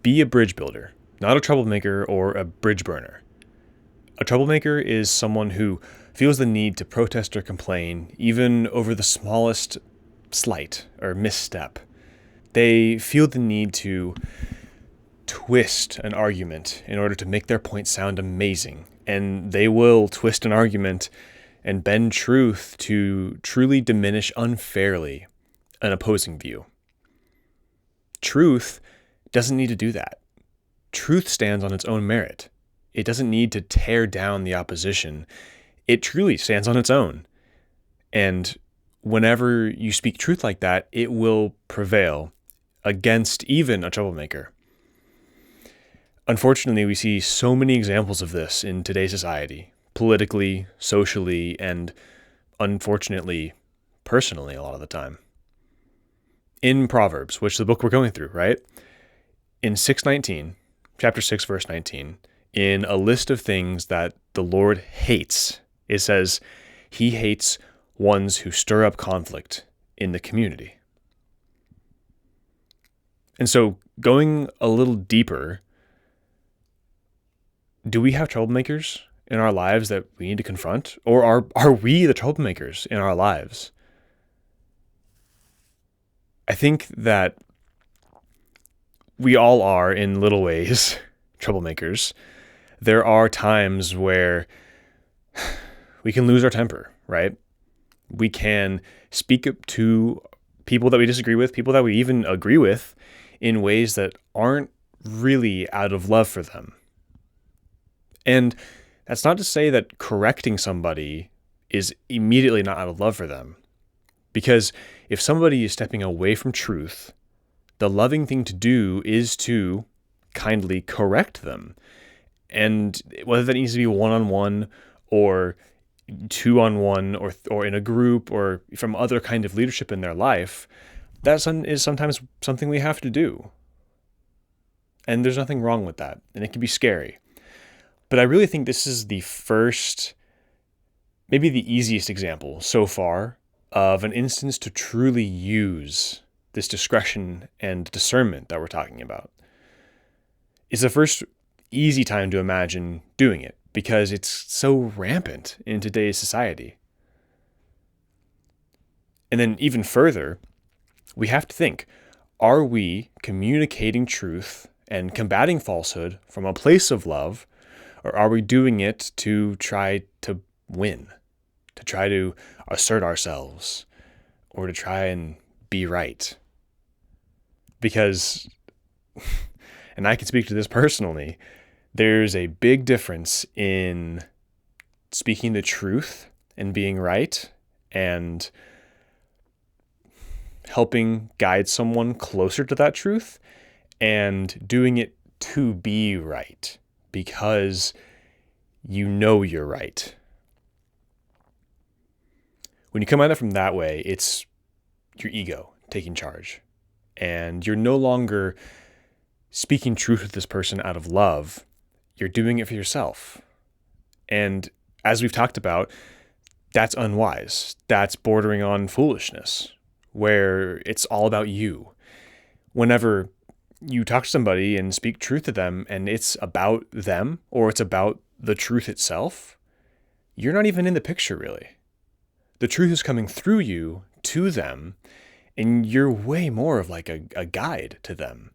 Be a bridge builder, not a troublemaker or a bridge burner. A troublemaker is someone who feels the need to protest or complain, even over the smallest slight or misstep. They feel the need to twist an argument in order to make their point sound amazing, and they will twist an argument and bend truth to truly diminish unfairly an opposing view. Truth doesn't need to do that. Truth stands on its own merit. It doesn't need to tear down the opposition. It truly stands on its own. And whenever you speak truth like that, it will prevail against even a troublemaker. Unfortunately, we see so many examples of this in today's society, politically, socially, and unfortunately, personally, a lot of the time. In Proverbs, which is the book we're going through, right? In 6:19, chapter 6, verse 19, in a list of things that the Lord hates, it says, He hates ones who stir up conflict in the community. And so, going a little deeper, do we have troublemakers in our lives that we need to confront? Or are we the troublemakers in our lives? I think that we all are, in little ways, troublemakers. There are times where we can lose our temper, right? We can speak up to people that we disagree with, people that we even agree with, in ways that aren't really out of love for them. And that's not to say that correcting somebody is immediately not out of love for them. Because if somebody is stepping away from truth, the loving thing to do is to kindly correct them. And whether that needs to be one-on-one or two-on-one or in a group or from other kind of leadership in their life, that is sometimes something we have to do. And there's nothing wrong with that. And it can be scary. But I really think this is the first, maybe the easiest example so far of an instance to truly use this discretion and discernment that we're talking about. It's the first easy time to imagine doing it because it's so rampant in today's society. And then even further, we have to think, are we communicating truth and combating falsehood from a place of love, or are we doing it to try to win, to try to assert ourselves, or to try and be right? Because, and I can speak to this personally, there's a big difference in speaking the truth and being right and helping guide someone closer to that truth and doing it to be right because you know you're right. When you come at it from that way, it's your ego taking charge. And you're no longer speaking truth with this person out of love. You're doing it for yourself. And as we've talked about, that's unwise. That's bordering on foolishness, where it's all about you. Whenever you talk to somebody and speak truth to them and it's about them or it's about the truth itself, you're not even in the picture really. The truth is coming through you to them, and you're way more of like a guide to them.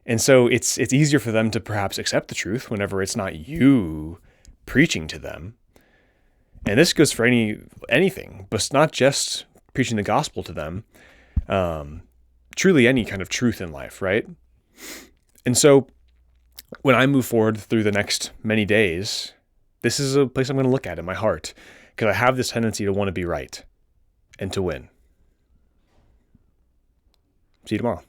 And so it's easier for them to perhaps accept the truth whenever it's not you preaching to them. And this goes for anything, but it's not just preaching the gospel to them. Truly any kind of truth in life, right? And so when I move forward through the next many days, this is a place I'm going to look at in my heart because I have this tendency to want to be right and to win. See you tomorrow.